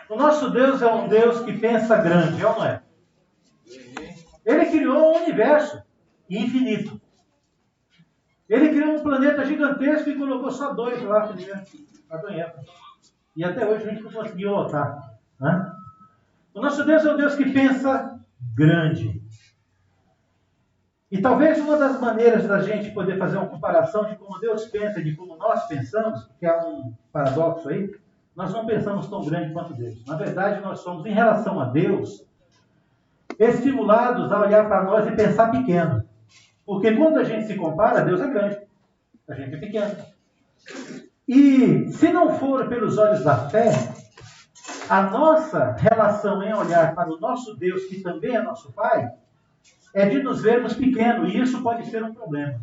O nosso Deus é um Deus que pensa grande, é ou não é? Ele criou um universo infinito. Ele criou um planeta gigantesco e colocou só 2 lá primeiro, Adão e Eva. E até hoje a gente não conseguiu lotar. Né? O nosso Deus é um Deus que pensa grande. E talvez uma das maneiras da gente poder fazer uma comparação de como Deus pensa e de como nós pensamos, que é um paradoxo aí, nós não pensamos tão grande quanto Deus. Na verdade, nós somos, em relação a Deus, estimulados a olhar para nós e pensar pequeno. Porque quando a gente se compara, Deus é grande, a gente é pequeno. E se não for pelos olhos da fé, a nossa relação em olhar para o nosso Deus, que também é nosso Pai, é de nos vermos pequenos, e isso pode ser um problema.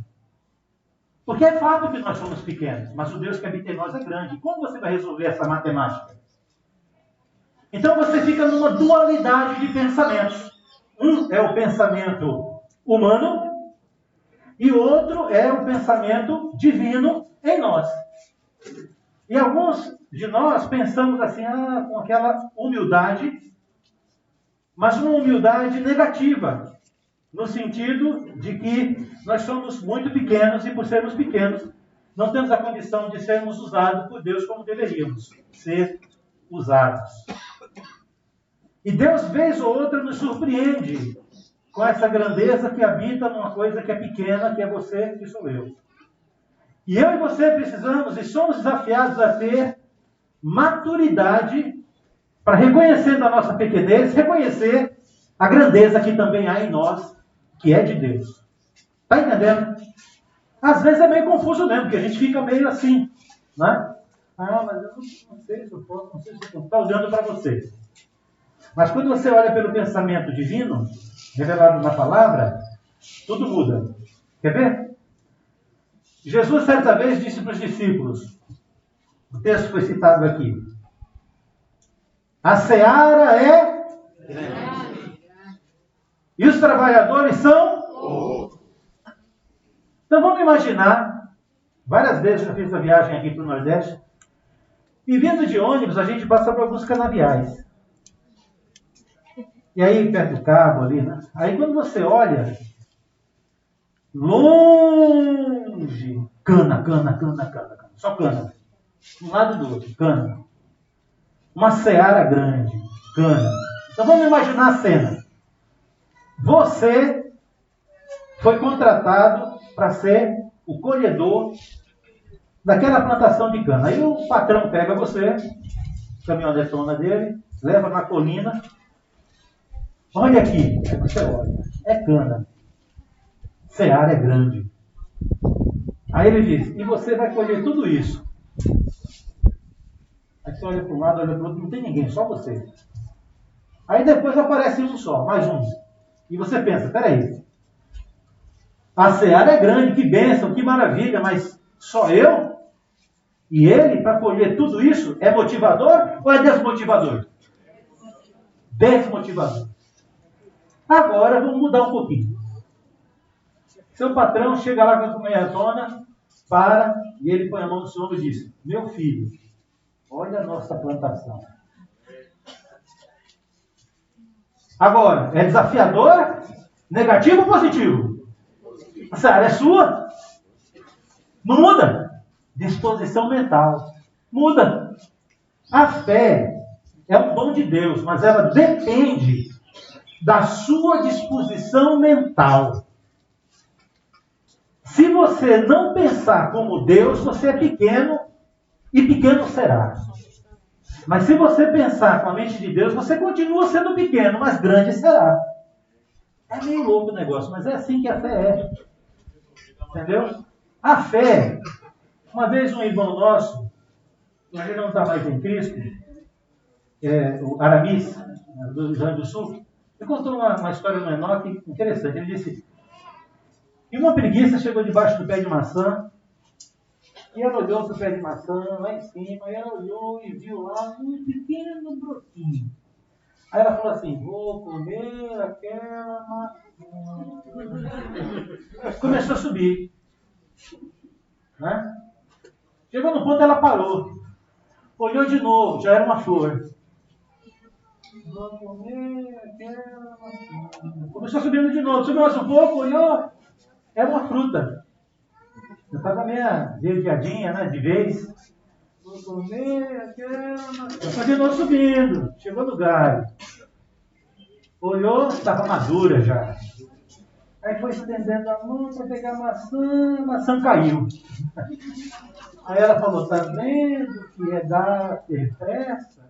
Porque é fato que nós somos pequenos, mas o Deus que habita em nós é grande. Como você vai resolver essa matemática? Então você fica numa dualidade de pensamentos. Um é o pensamento humano, e o outro é o pensamento divino em nós. E alguns de nós pensamos assim, com aquela humildade, mas uma humildade negativa, no sentido de que nós somos muito pequenos e por sermos pequenos, não temos a condição de sermos usados por Deus como deveríamos ser usados. E Deus, vez ou outra, nos surpreende com essa grandeza que habita numa coisa que é pequena, que é você, que sou eu. E eu e você precisamos e somos desafiados a ter maturidade para, reconhecendo a nossa pequenez, reconhecer a grandeza que também há em nós, que é de Deus. Está entendendo? Às vezes é meio confuso mesmo, porque a gente fica meio assim, né? Mas eu não sei se eu posso, não sei se eu posso. Está olhando para você. Mas quando você olha pelo pensamento divino, revelado na palavra, tudo muda. Quer ver? Jesus, certa vez, disse para os discípulos, o texto foi citado aqui, a seara é grande, e os trabalhadores são poucos. Então vamos imaginar, várias vezes eu fiz a viagem aqui para o Nordeste, e vindo de ônibus a gente passa por alguns canaviais. E aí, perto do cabo ali, né? Aí quando você olha, longe, cana, só cana. De um lado e do outro, cana. Uma seara grande, cana. Então vamos imaginar a cena. Você foi contratado para ser o colhedor daquela plantação de cana. Aí o patrão pega você, caminhonetona dele, leva na colina. Olha aqui, aí você olha, é cana. Seara é grande. Aí ele diz, e você vai colher tudo isso. Aí você olha para um lado, olha para o outro, não tem ninguém, só você. Aí depois aparece um só, mais um. E você pensa, peraí, a seara é grande, que bênção, que maravilha, mas só eu? E ele, para colher tudo isso, é motivador ou é desmotivador? Desmotivador. Agora vamos mudar um pouquinho. Seu patrão chega lá com a caminhonetona, para, e ele põe a mão no seu ombro e diz, meu filho, olha a nossa plantação. Agora, é desafiador? Negativo ou positivo? Essa área é sua? Não muda. Disposição mental. Muda. A fé é um dom de Deus, mas ela depende da sua disposição mental. Se você não pensar como Deus, você é pequeno e pequeno será. Mas se você pensar com a mente de Deus, você continua sendo pequeno, mas grande será. É meio louco o negócio, mas é assim que a fé é. Entendeu? A fé, uma vez um irmão nosso, ele não está mais em Cristo, o Aramis, do Rio Grande do Sul, ele contou uma história no Enoque interessante. Ele disse que uma preguiça chegou debaixo do pé de maçã, e ela olhou para o pé de maçã lá em cima, e ela olhou e viu lá um pequeno brotinho. Aí ela falou assim, vou comer aquela maçã. Começou a subir. Né? Chegou no ponto, ela parou. Olhou de novo, já era uma flor. Vou comer aquela maçã. Começou subindo de novo. Subiu mais um pouco, olhou. É uma fruta. Eu estava meio desviadinha, né? De vez. Vou comer aquela maçã. Continuou subindo. Chegou no galho. Olhou, estava madura já. Aí foi estendendo a mão para pegar a maçã caiu. Aí ela falou, tá vendo que é dar ter pressa?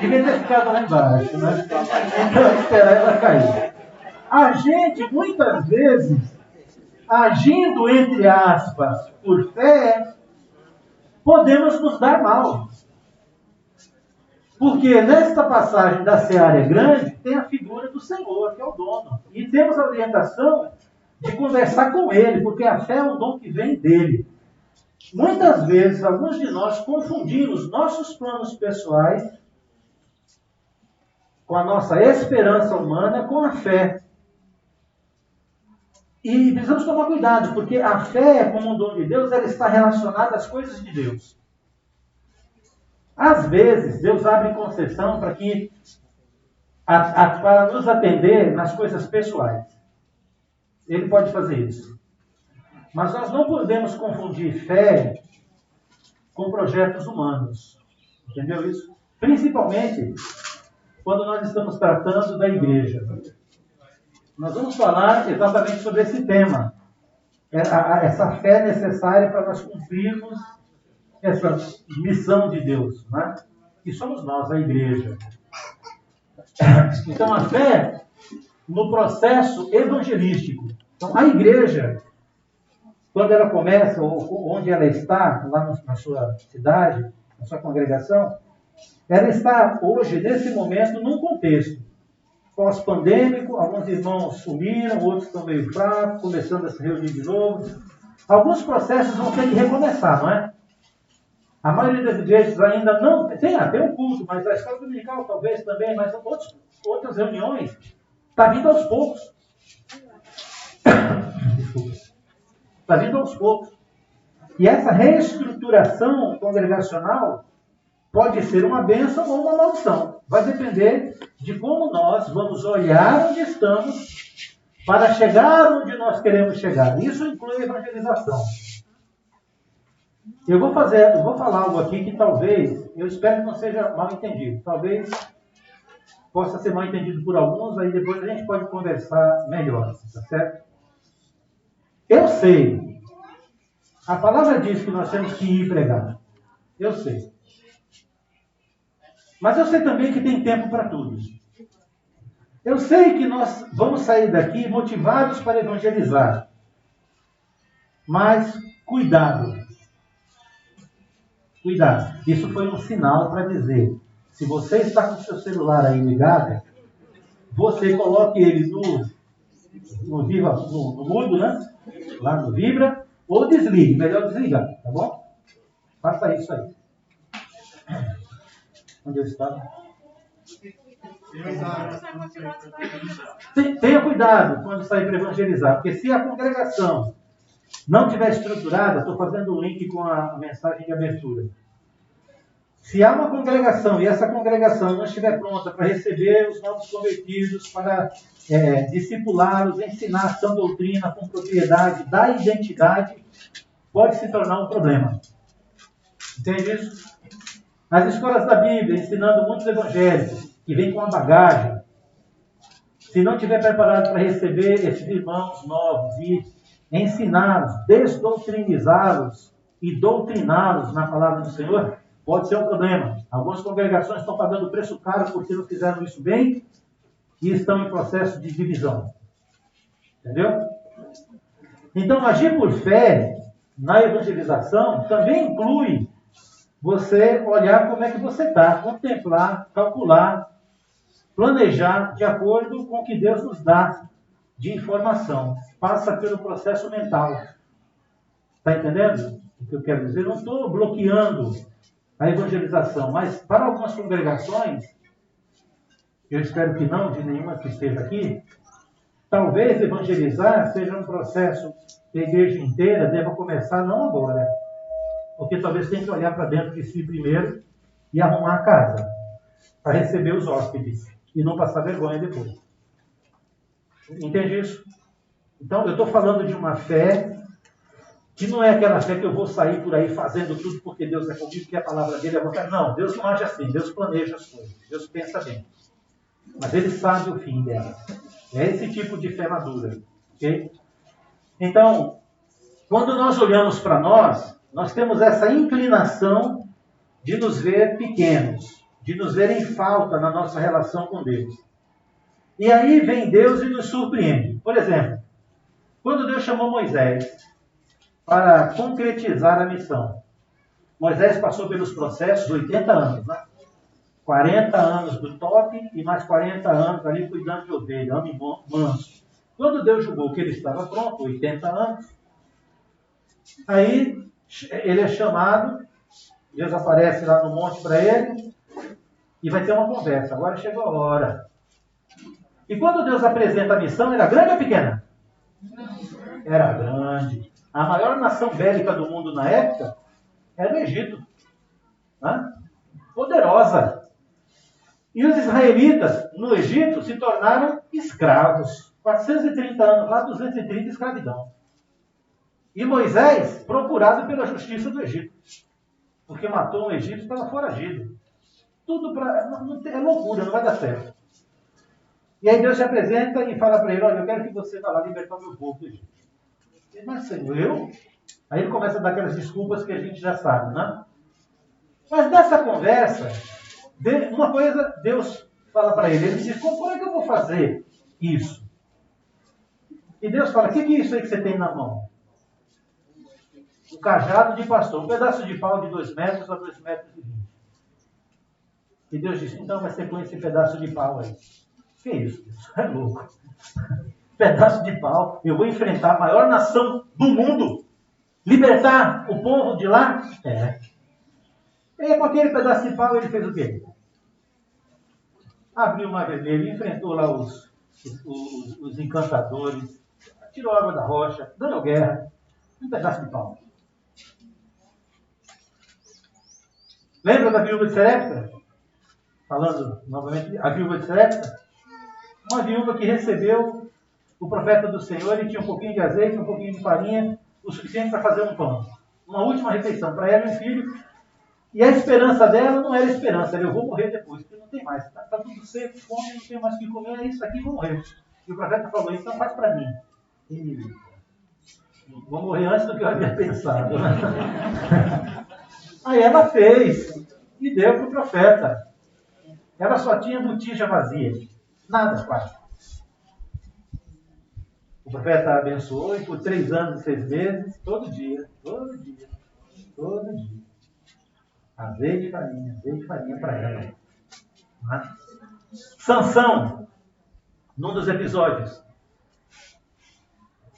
Devia ter ficado lá embaixo, né? Então esperar ela cair. A gente, muitas vezes, agindo, entre aspas, por fé, podemos nos dar mal. Porque nesta passagem da seara grande, tem a figura do Senhor, que é o dono. E temos a orientação de conversar com Ele, porque a fé é um dom que vem dele. Muitas vezes, alguns de nós confundimos nossos planos pessoais com a nossa esperança humana com a fé. E precisamos tomar cuidado, porque a fé, como um dom de Deus, ela está relacionada às coisas de Deus. Às vezes, Deus abre concessão para para nos atender nas coisas pessoais. Ele pode fazer isso. Mas nós não podemos confundir fé com projetos humanos. Entendeu isso? Principalmente quando nós estamos tratando da igreja. Nós vamos falar exatamente sobre esse tema. Essa fé necessária para nós cumprirmos essa missão de Deus, né? Que somos nós, a igreja. Então, a fé no processo evangelístico. Então, a igreja, quando ela começa, ou onde ela está, lá na sua cidade, na sua congregação, ela está hoje, nesse momento, num contexto pós-pandêmico. Alguns irmãos sumiram, outros estão meio fracos, começando a se reunir de novo. Alguns processos vão ter que recomeçar, não é? A maioria das igrejas ainda não... Tem um culto, mas a escola dominical talvez também, mas outras reuniões está vindo aos poucos. Desculpa. Está vindo aos poucos. E essa reestruturação congregacional pode ser uma bênção ou uma maldição. Vai depender de como nós vamos olhar onde estamos para chegar onde nós queremos chegar. Isso inclui a evangelização. Eu vou falar algo aqui que talvez, eu espero que não seja mal entendido. Talvez possa ser mal entendido por alguns, aí depois a gente pode conversar melhor, tá certo? Eu sei. A palavra diz que nós temos que ir pregar. Eu sei. Mas eu sei também que tem tempo para tudo. Eu sei que nós vamos sair daqui motivados para evangelizar. Mas cuidado. Cuidado. Isso foi um sinal para dizer, se você está com o seu celular aí ligado, você coloque ele no mudo, né? Lá no vibra, ou desligue. Melhor desligar, tá bom? Faça isso aí. Onde eu estava? Tenha cuidado quando sair para evangelizar, porque se a congregação não estiver estruturada, estou fazendo um link com a mensagem de abertura. Se há uma congregação e essa congregação não estiver pronta para receber os novos convertidos, para discipulá-los, ensinar a sã doutrina com propriedade da identidade, pode se tornar um problema. Entende isso? As escolas da Bíblia, ensinando muitos evangélicos, que vêm com a bagagem, se não estiver preparado para receber esses irmãos novos e ensiná-los, desdoutrinizá-los e doutriná-los na palavra do Senhor, pode ser um problema. Algumas congregações estão pagando preço caro porque não fizeram isso bem e estão em processo de divisão. Entendeu? Então, agir por fé na evangelização também inclui você olhar como é que você está, contemplar, calcular, planejar de acordo com o que Deus nos dá de informação. Passa pelo processo mental. Está entendendo o que eu quero dizer? Eu não estou bloqueando a evangelização, mas para algumas congregações, eu espero que não, de nenhuma que esteja aqui, talvez evangelizar seja um processo que a igreja inteira deva começar não agora, porque talvez tenha que olhar para dentro de si primeiro e arrumar a casa. para receber os hóspedes e não passar vergonha depois. Entende isso? Então, eu estou falando de uma fé que não é aquela fé que eu vou sair por aí fazendo tudo porque Deus é comigo, que a palavra dele é vontade. Não, Deus não age assim, Deus planeja as coisas, Deus pensa bem. Mas Ele sabe o fim dela. É esse tipo de fé madura. Okay? Então, quando nós olhamos para nós temos essa inclinação de nos ver pequenos, de nos ver em falta na nossa relação com Deus. E aí vem Deus e nos surpreende. Por exemplo, quando Deus chamou Moisés para concretizar a missão, Moisés passou pelos processos 80 anos, né? 40 anos do top e mais 40 anos ali cuidando de ovelha, homem manso. Quando Deus julgou que ele estava pronto, 80 anos, aí ele é chamado, Deus aparece lá no monte para ele e vai ter uma conversa. Agora chegou a hora. E quando Deus apresenta a missão, era grande ou pequena? Era grande. A maior nação bélica do mundo na época era o Egito. Né? Poderosa. E os israelitas, no Egito, se tornaram escravos. 430 anos lá, 230 escravidão. E Moisés, procurado pela justiça do Egito. Porque matou um egípcio e estava foragido. Tudo é loucura, não vai dar certo. E aí Deus se apresenta e fala para ele, olha, eu quero que você vá lá libertar o meu povo do Egito. Ele, mas Senhor, eu? Aí ele começa a dar aquelas desculpas que a gente já sabe, né? Mas nessa conversa, uma coisa Deus fala para ele. Ele diz, como é que eu vou fazer isso? E Deus fala, o que é isso aí que você tem na mão? Um cajado de pastor, um pedaço de pau de 2 metros a 2 metros e 20. E Deus disse, então vai ser com esse pedaço de pau aí. Que isso? Deus? É louco. Pedaço de pau, eu vou enfrentar a maior nação do mundo. Libertar o povo de lá? É. E com aquele pedaço de pau ele fez o quê? Abriu o mar vermelho, enfrentou lá os encantadores, tirou água da rocha, ganhou guerra. Um pedaço de pau. Lembra da viúva de Sarepta? Falando novamente, a viúva de Sarepta? Uma viúva que recebeu o profeta do Senhor e tinha um pouquinho de azeite, um pouquinho de farinha, o suficiente para fazer um pão. Uma última refeição para ela e um filho. E a esperança dela não era esperança, era eu vou morrer depois, porque não tem mais. Está tudo seco, fome, não tem mais o que comer, é isso aqui, vou morrer. E o profeta falou, então faz para mim. E vou morrer antes do que eu havia pensado. Aí ela fez e deu para o profeta. Ela só tinha botija vazia. Nada, quase. O profeta abençoou e por 3 anos e 6 meses, todo dia. Azeite e farinha para ela. Sansão, num dos episódios,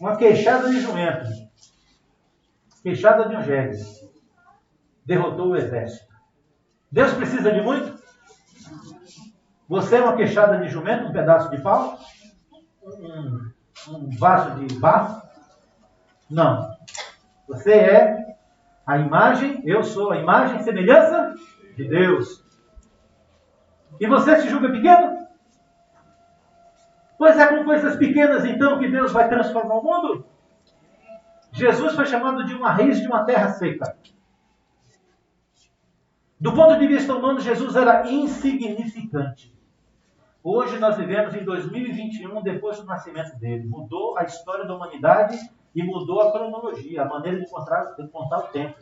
uma queixada de jumento, queixada de um jegue, derrotou o exército. Deus precisa de muito? Você é uma queixada de jumento, um pedaço de pau? Um vaso de barro? Não. Você é a imagem, eu sou a imagem e semelhança de Deus. E você se julga pequeno? Pois é com coisas pequenas então que Deus vai transformar o mundo? Jesus foi chamado de uma raiz de uma terra seca. Do ponto de vista humano, Jesus era insignificante. Hoje nós vivemos em 2021, depois do nascimento dele. Mudou a história da humanidade e mudou a cronologia, a maneira de contar o tempo.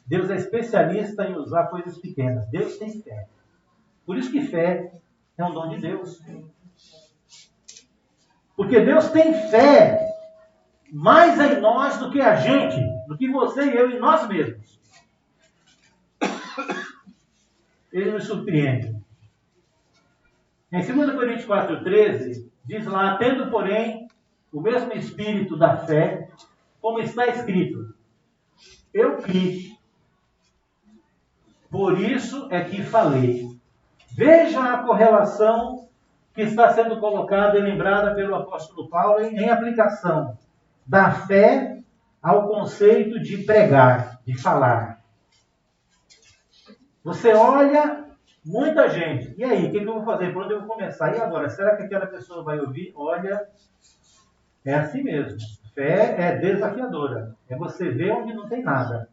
Deus é especialista em usar coisas pequenas. Deus tem fé. Por isso que fé é um dom de Deus. Porque Deus tem fé mais em nós do que a gente, do que você e eu em nós mesmos. Ele nos surpreende. Em 2 Coríntios 4,13, diz lá, tendo, porém, o mesmo espírito da fé, como está escrito, eu criei, por isso é que falei. Veja a correlação que está sendo colocada e lembrada pelo apóstolo Paulo em aplicação da fé ao conceito de pregar, de falar. Você olha Muita gente. E aí, o que eu vou fazer? Por onde eu vou começar? E agora? Será que aquela pessoa vai ouvir? Olha, é assim mesmo. Fé é desafiadora. É você ver onde não tem nada.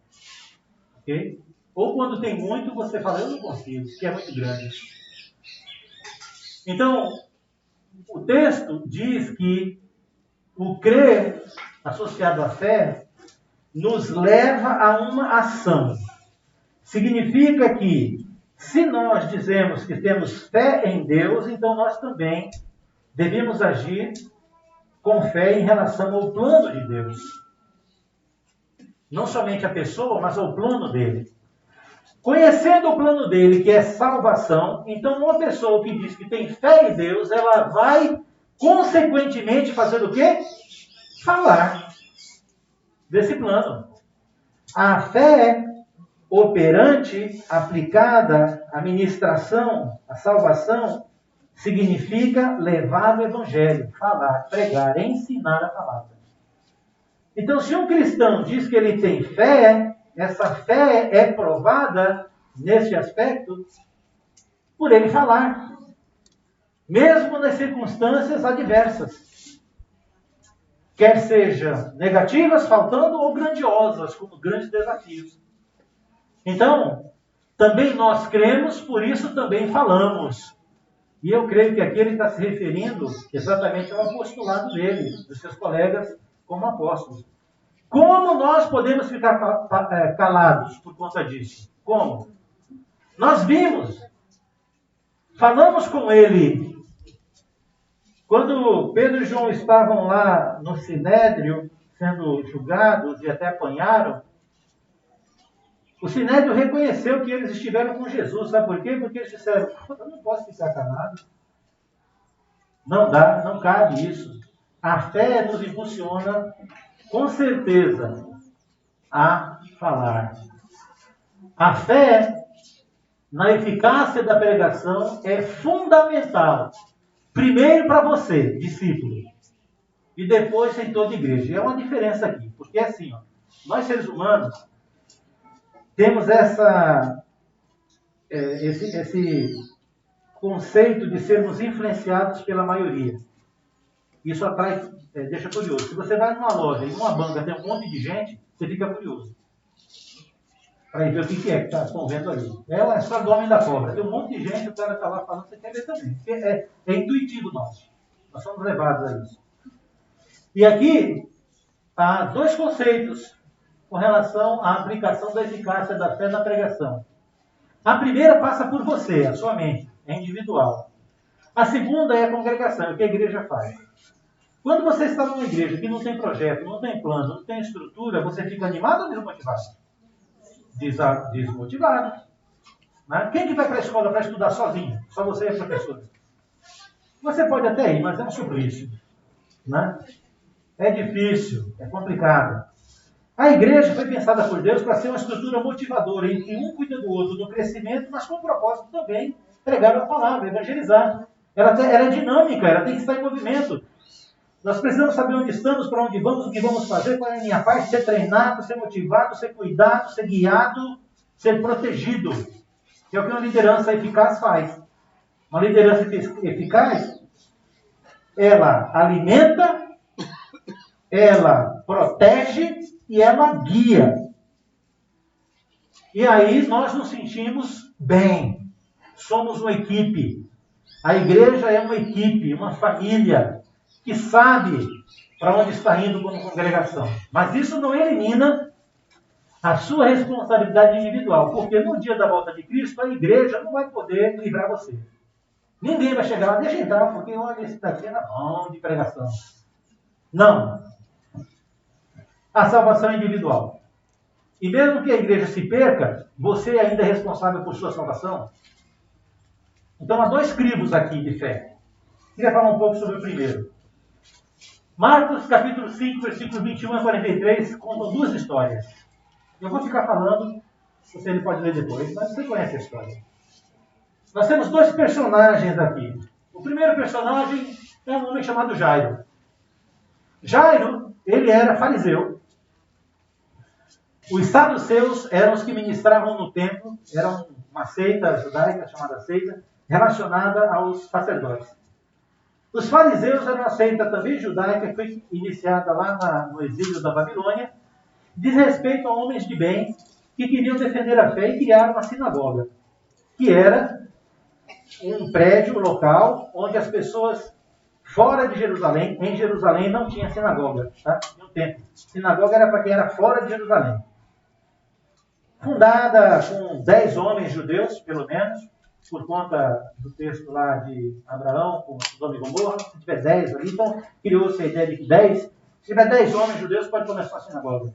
Ok? Ou quando tem muito, você fala, eu não consigo, que é muito grande. Então, o texto diz que o crer associado à fé nos leva a uma ação. Significa que, se nós dizemos que temos fé em Deus, então nós também devemos agir com fé em relação ao plano de Deus. Não somente a pessoa, mas ao plano dele. Conhecendo o plano dele, que é salvação, então uma pessoa que diz que tem fé em Deus, ela vai, consequentemente, fazer o quê? Falar desse plano. A fé operante, aplicada à ministração, à salvação, significa levar o evangelho, falar, pregar, ensinar a palavra. Então, se um cristão diz que ele tem fé, essa fé é provada, nesse aspecto, por ele falar. Mesmo nas circunstâncias adversas. Quer sejam negativas, faltando, ou grandiosas, como grandes desafios. Então, também nós cremos, por isso também falamos. E eu creio que aqui ele está se referindo exatamente ao apostolado dele, dos seus colegas como apóstolos. Como nós podemos ficar calados por conta disso? Como? Nós vimos, falamos com ele. Quando Pedro e João estavam lá no Sinédrio, sendo julgados e até apanharam, o Sinédrio reconheceu que eles estiveram com Jesus. Sabe por quê? Porque eles disseram, eu não posso ficar calado. Não dá, não cabe isso. A fé nos impulsiona, com certeza, a falar. A fé na eficácia da pregação é fundamental. Primeiro para você, discípulo, e depois em toda a igreja. É uma diferença aqui, porque é assim, ó, nós seres humanos temos esse conceito de sermos influenciados pela maioria. Isso atrai, deixa curioso. Se você vai numa loja, em uma banca, tem um monte de gente, você fica curioso. Para ver o que é que estão vendo ali. É a história do homem da cobra. Tem um monte de gente, o cara está lá falando, você quer ver também. É intuitivo nosso. Nós somos levados a isso. E aqui há dois conceitos com relação à aplicação da eficácia da fé na pregação. A primeira passa por você, a sua mente, é individual. A segunda é a congregação, é o que a igreja faz. Quando você está numa igreja que não tem projeto, não tem plano, não tem estrutura, você fica animado ou desmotivado? Desmotivado. Né? Quem que vai para a escola para estudar sozinho? Só você e a professora. Você pode até ir, mas é um suplício. Né? É difícil, é complicado. A igreja foi pensada por Deus para ser uma estrutura motivadora, em que um cuida do outro no crescimento, mas com o propósito também pregar a palavra, evangelizar. Ela é dinâmica, ela tem que estar em movimento. Nós precisamos saber onde estamos, para onde vamos, o que vamos fazer, qual é a minha parte, ser treinado, ser motivado, ser cuidado, ser guiado, ser protegido. Que é o que uma liderança eficaz faz. Uma liderança eficaz, ela alimenta, ela protege e ela guia. E aí nós nos sentimos bem. Somos uma equipe. A igreja é uma equipe, uma família que sabe para onde está indo como congregação. Mas isso não elimina a sua responsabilidade individual, porque no dia da volta de Cristo, a igreja não vai poder livrar você. Ninguém vai chegar lá, deixa entrar, porque olha, esse daqui é na mão de pregação. Não. A salvação é individual. E mesmo que a igreja se perca, você ainda é responsável por sua salvação. Então há dois crivos aqui de fé. Queria falar um pouco sobre o primeiro. Marcos capítulo 5, versículos 21 a 43, contam duas histórias. Eu vou ficar falando, você pode ler depois, mas você conhece a história. Nós temos dois personagens aqui. O primeiro personagem é um homem chamado Jairo. Jairo, ele era fariseu. Os saduceus eram os que ministravam no templo, eram uma seita judaica chamada seita, relacionada aos sacerdotes. Os fariseus eram uma seita também judaica, que foi iniciada lá no exílio da Babilônia, diz respeito a homens de bem que queriam defender a fé e criaram uma sinagoga, que era um prédio local onde as pessoas fora de Jerusalém, em Jerusalém não tinha sinagoga, tá? Tinha um templo. Sinagoga era para quem era fora de Jerusalém. Fundada com 10 homens judeus, pelo menos, por conta do texto lá de Abraão, com Sodoma e Gomorra. Se tiver 10 ali, então criou-se a ideia de que 10, se tiver 10 homens judeus, pode começar a sinagoga.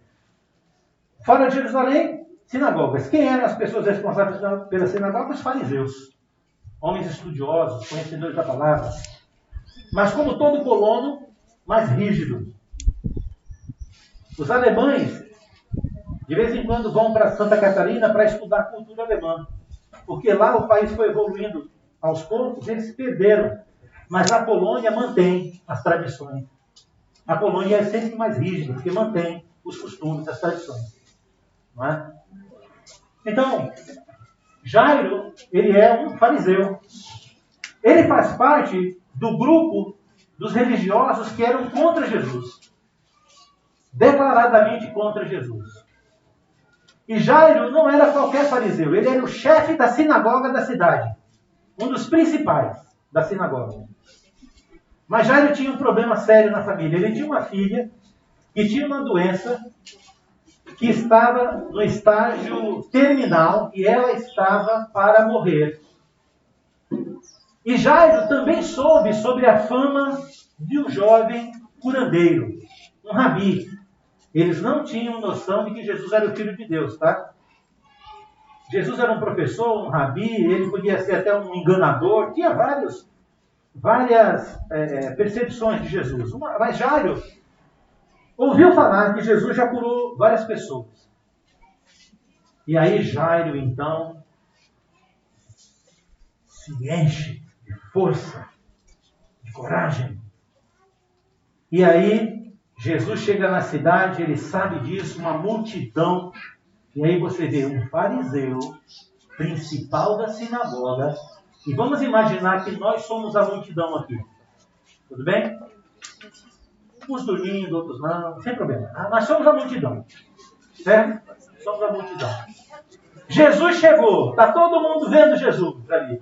Fora de Jerusalém, sinagogas. Quem eram as pessoas responsáveis pela sinagoga? Os fariseus. Homens estudiosos, conhecedores da palavra. Mas como todo colono, mais rígido. Os alemães, de vez em quando, vão para Santa Catarina para estudar a cultura alemã. Porque lá o país foi evoluindo aos poucos, eles se perderam. Mas a Polônia mantém as tradições. A Polônia é sempre mais rígida, porque mantém os costumes, as tradições. Não é? Então, Jairo, ele é um fariseu. Ele faz parte do grupo dos religiosos que eram contra Jesus. Declaradamente contra Jesus. E Jairo não era qualquer fariseu, ele era o chefe da sinagoga da cidade. Um dos principais da sinagoga. Mas Jairo tinha um problema sério na família. Ele tinha uma filha que tinha uma doença que estava no estágio terminal e ela estava para morrer. E Jairo também soube sobre a fama de um jovem curandeiro, um rabi. Eles não tinham noção de que Jesus era o Filho de Deus, tá? Jesus era um professor, um rabi, ele podia ser até um enganador, tinha várias percepções de Jesus. Mas Jairo ouviu falar que Jesus já curou várias pessoas. E aí Jairo, então, se enche de força, de coragem. E aí Jesus chega na cidade, ele sabe disso, uma multidão. E aí você vê um fariseu, principal da sinagoga. E vamos imaginar que nós somos a multidão aqui. Tudo bem? Uns dormindo, outros não, sem problema. Nós somos a multidão. Certo? Somos a multidão. Jesus chegou. Está todo mundo vendo Jesus ali.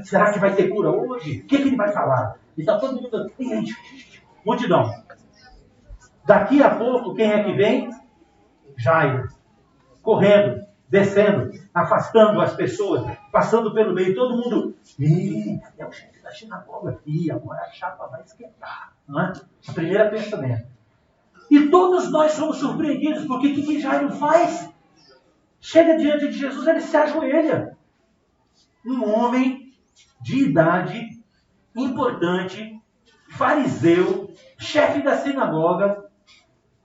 Será que vai ter cura hoje? O que ele vai falar? E está todo mundo... Multidão. Daqui a pouco, quem é que vem? Jairo. Correndo, descendo, afastando as pessoas, passando pelo meio. Todo mundo... é o chefe da sinagoga aqui. Agora a chapa vai esquentar. Não é? A primeira pensamento. E todos nós somos surpreendidos, porque o que Jairo faz? Chega diante de Jesus, ele se ajoelha. Um homem de idade, importante, fariseu, chefe da sinagoga,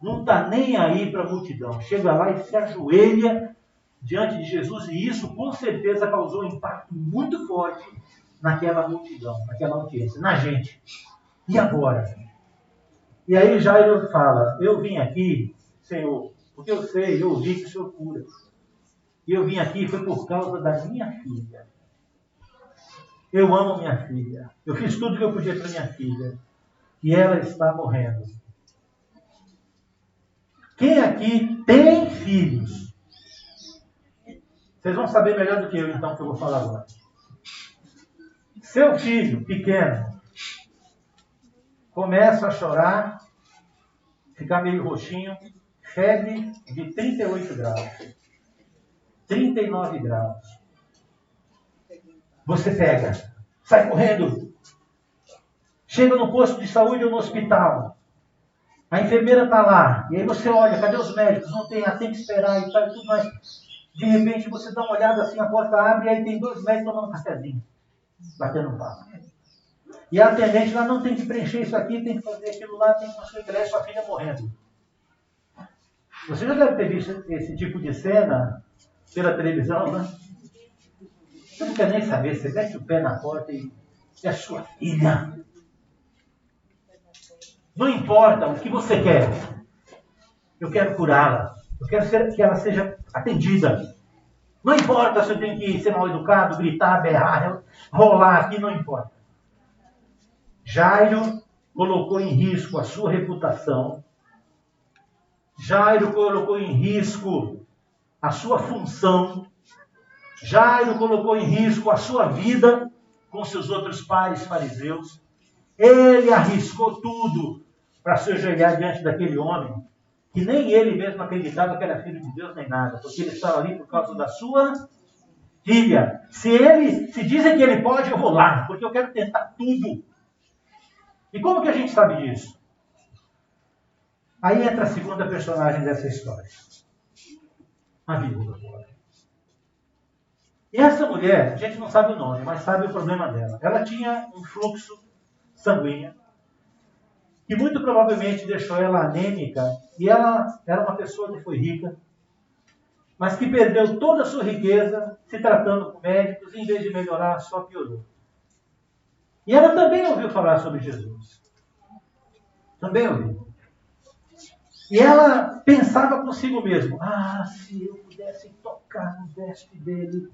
não está nem aí para a multidão. Chega lá e se ajoelha diante de Jesus, e isso com certeza causou um impacto muito forte naquela multidão, naquela audiência, na gente. E agora? E aí Jairo fala, eu vim aqui, Senhor, porque eu sei, eu ouvi que o Senhor cura. E eu vim aqui foi por causa da minha filha. Eu amo minha filha. Eu fiz tudo que eu podia para minha filha. E ela está morrendo. Quem aqui tem filhos? Vocês vão saber melhor do que eu, então, que eu vou falar agora. Seu filho pequeno começa a chorar, ficar meio roxinho, febre de 38 graus, 39 graus. Você pega, sai correndo, chega no posto de saúde ou no hospital. A enfermeira está lá, e aí você olha, cadê os médicos? Não tem, tem que esperar e tal e tudo mais. De repente você dá uma olhada assim, a porta abre e aí tem 2 médicos tomando um cafezinho, batendo um papo. E a atendente lá não tem que preencher isso aqui, tem que fazer aquilo lá, tem que considerar sua filha morrendo. Você já deve ter visto esse tipo de cena pela televisão, né? Você não quer nem saber, você mete o pé na porta e é sua filha. Não importa o que você quer. Eu quero curá-la. Eu quero que ela seja atendida. Não importa se eu tenho que ser mal educado, gritar, berrar, rolar aqui, não importa. Jairo colocou em risco a sua reputação. Jairo colocou em risco a sua função. Jairo colocou em risco a sua vida com seus outros pares fariseus. Ele arriscou tudo para se ajoelhar diante daquele homem, que nem ele mesmo acreditava que era filho de Deus nem nada, porque ele estava ali por causa da sua filha. Se dizem que ele pode, eu vou lá, porque eu quero tentar tudo. E como que a gente sabe disso? Aí entra a segunda personagem dessa história. A viúva. E essa mulher, a gente não sabe o nome, mas sabe o problema dela. Ela tinha um fluxo sanguíneo, que muito provavelmente deixou ela anêmica, e ela era uma pessoa que foi rica, mas que perdeu toda a sua riqueza se tratando com médicos, e em vez de melhorar, só piorou. E ela também ouviu falar sobre Jesus. Também ouviu. E ela pensava consigo mesmo, se eu pudesse tocar no veste dele,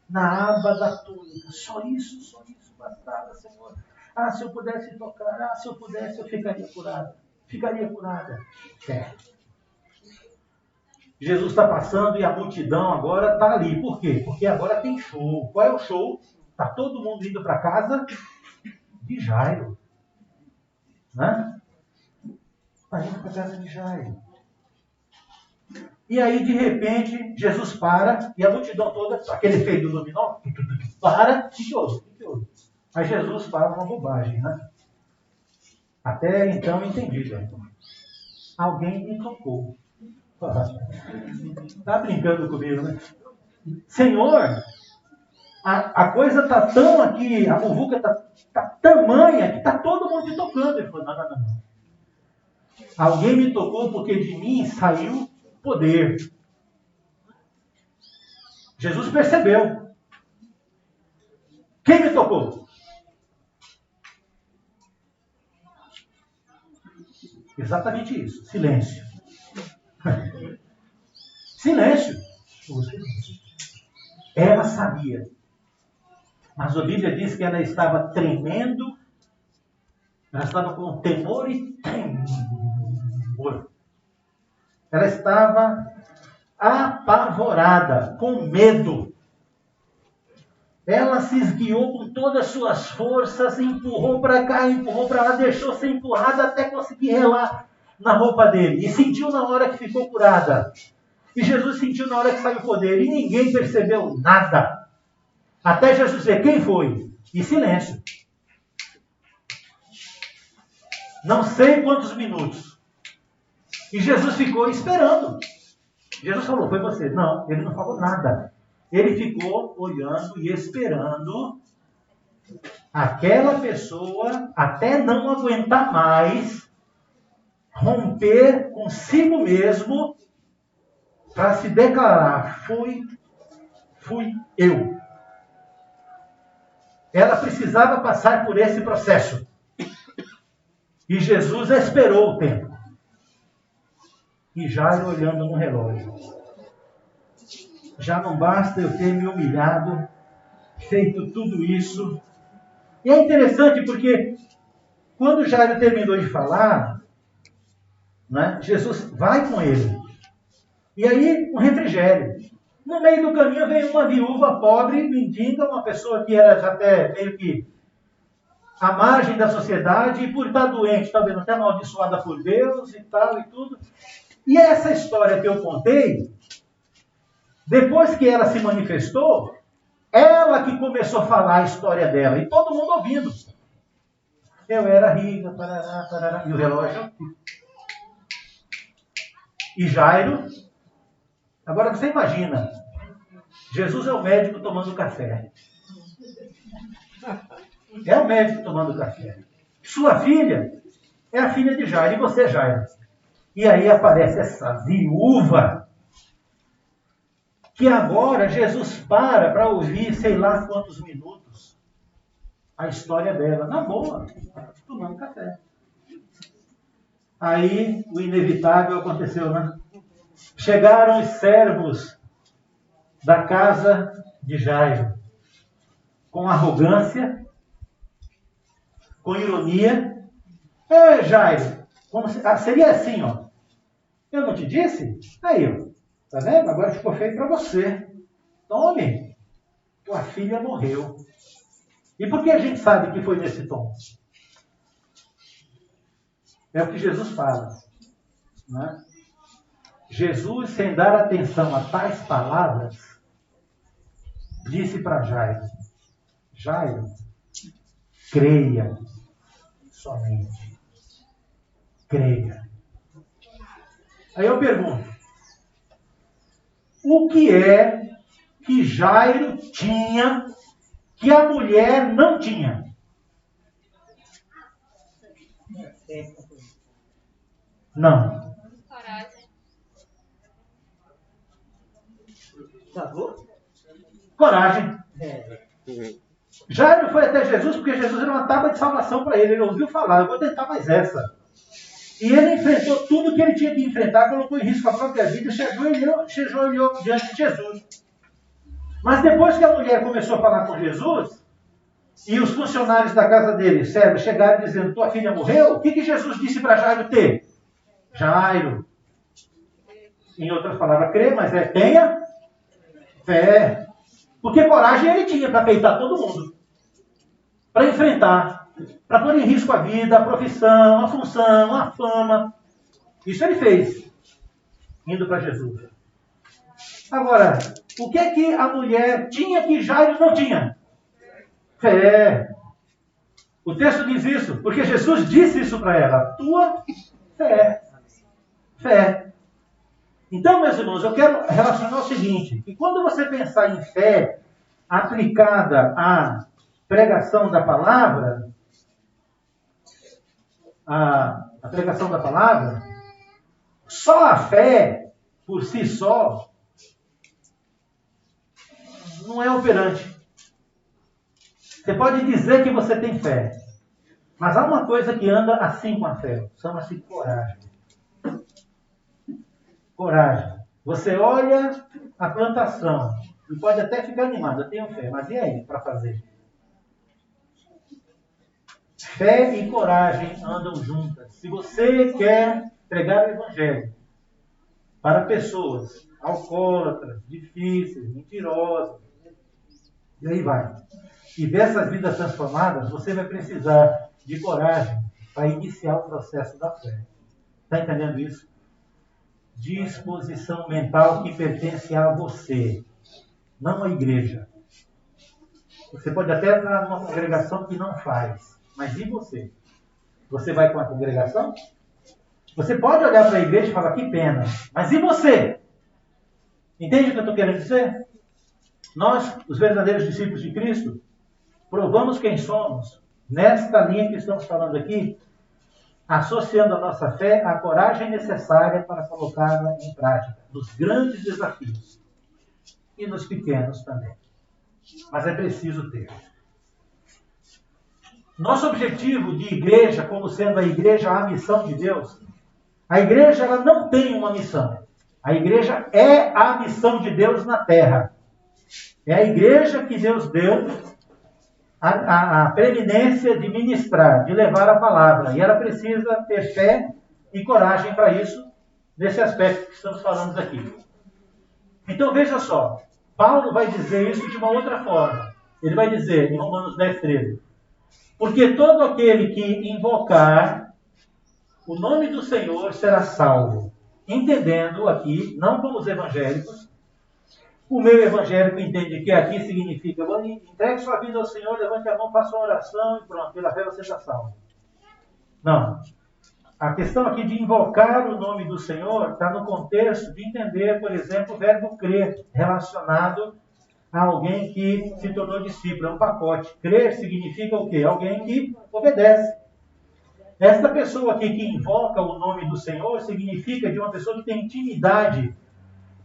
na aba da túnica, só isso bastava, Senhor. Se eu pudesse tocar, se eu pudesse, eu ficaria curada. Ficaria curada. Jesus está passando e a multidão agora está ali. Por quê? Porque agora tem show. Qual é o show? Está todo mundo indo para casa de Jairo. Né? Está indo para a casa de Jairo. E aí, de repente, Jesus para e a multidão toda, aquele efeito do dominó, para, o que houve? Aí Jesus fala uma bobagem, né? Até então entendi. Alguém me tocou. Está brincando comigo, né? Senhor, a coisa está tão aqui, a muvuca está tamanha que está todo mundo me tocando. Ele falou, não. Alguém me tocou porque de mim saiu poder. Jesus percebeu. Quem me tocou? Exatamente isso. Silêncio. Silêncio. Ela sabia. Mas a Bíblia diz que ela estava tremendo. Ela estava com temor e tremor. Ela estava apavorada, com medo. Ela se esguiou com todas as suas forças, empurrou para cá, empurrou para lá, deixou ser empurrada até conseguir relar na roupa dele. E sentiu na hora que ficou curada. E Jesus sentiu na hora que saiu o poder. E ninguém percebeu nada. Até Jesus dizer, quem foi? E silêncio. Não sei quantos minutos. E Jesus ficou esperando. Jesus falou, foi você. Não, ele não falou nada. Ele ficou olhando e esperando aquela pessoa, até não aguentar mais, romper consigo mesmo para se declarar, fui eu. Ela precisava passar por esse processo. E Jesus esperou o tempo. E Jairo olhando no relógio. Já não basta eu ter me humilhado, feito tudo isso. E é interessante porque quando Jairo terminou de falar, né, Jesus vai com ele. E aí um refrigério. No meio do caminho veio uma viúva pobre, mendiga, uma pessoa que era já até meio que à margem da sociedade, e por estar doente, talvez até amaldiçoada por Deus e tal e tudo. E essa história que eu contei, depois que ela se manifestou, ela que começou a falar a história dela, e todo mundo ouvindo. Eu era rica, parará, e o relógio. E Jairo, agora você imagina, Jesus é o médico tomando café. É o médico tomando café. Sua filha é a filha de Jairo, e você, Jairo. E aí aparece essa viúva, que agora Jesus para ouvir, sei lá quantos minutos, a história dela. Na boa, tomando café. Aí o inevitável aconteceu, né? chegaram os servos da casa de Jairo, com arrogância, com ironia. Ei, Jairo, seria assim, ó. Eu não te disse? Aí, ó. Tá vendo? Agora ficou feio para você. Tome, tua filha morreu. E por que a gente sabe que foi nesse tom? É o que Jesus fala, né? Jesus, sem dar atenção a tais palavras, disse para Jairo: Jairo, creia somente. Creia. Aí eu pergunto, o que é que Jairo tinha que a mulher não tinha? Não. Coragem. Coragem. Jairo foi até Jesus porque Jesus era uma tábua de salvação para ele. Ele ouviu falar, eu vou tentar mais essa. E ele enfrentou tudo que ele tinha que enfrentar, colocou em risco a própria vida, se ajoelhou diante de Jesus. Mas depois que a mulher começou a falar com Jesus, e os funcionários da casa dele, servos, chegaram dizendo, tua filha morreu, o que Jesus disse para Jairo ter? Jairo, em outras palavras, crê, mas tenha fé. Porque coragem ele tinha para peitar todo mundo. Para enfrentar. Para pôr em risco a vida, a profissão, a função, a fama. Isso ele fez. Indo para Jesus. Agora, o que é que a mulher tinha que Jairo não tinha? Fé. O texto diz isso, porque Jesus disse isso para ela. Tua fé. Fé. Então, meus irmãos, eu quero relacionar o seguinte, que quando você pensar em fé aplicada à pregação da palavra, a pregação da palavra, só a fé, por si só, não é operante. Você pode dizer que você tem fé, mas há uma coisa que anda assim com a fé, chama-se coragem. Coragem. Você olha a plantação e pode até ficar animado, eu tenho fé, mas e aí para fazer? Fé e coragem andam juntas. Se você quer pregar o Evangelho para pessoas alcoólatras, difíceis, mentirosas, e aí vai, e ver essas vidas transformadas, você vai precisar de coragem para iniciar o processo da fé. Está entendendo isso? Disposição mental que pertence a você, não à igreja. Você pode até estar numa congregação que não faz, mas e você? Você vai com a congregação? Você pode olhar para a igreja e falar, que pena, mas e você? Entende o que eu estou querendo dizer? Nós, os verdadeiros discípulos de Cristo, provamos quem somos, nesta linha que estamos falando aqui, associando a nossa fé à coragem necessária para colocá-la em prática, nos grandes desafios e nos pequenos também. Mas é preciso ter. Nosso objetivo de igreja, como sendo a igreja a missão de Deus, a igreja ela não tem uma missão. A igreja é a missão de Deus na terra. É a igreja que Deus deu a preeminência de ministrar, de levar a palavra. E ela precisa ter fé e coragem para isso, nesse aspecto que estamos falando aqui. Então veja só, Paulo vai dizer isso de uma outra forma. Ele vai dizer em Romanos 10, 13, porque todo aquele que invocar o nome do Senhor será salvo. Entendendo aqui, não como os evangélicos, o meio evangélico entende que aqui significa, entregue sua vida ao Senhor, levante a mão, faça uma oração e pronto, pela fé você está salvo. Não. A questão aqui de invocar o nome do Senhor está no contexto de entender, por exemplo, o verbo crer, relacionado a alguém que se tornou discípulo. É um pacote. Crer significa o quê? Alguém que obedece. Esta pessoa aqui que invoca o nome do Senhor significa de uma pessoa que tem intimidade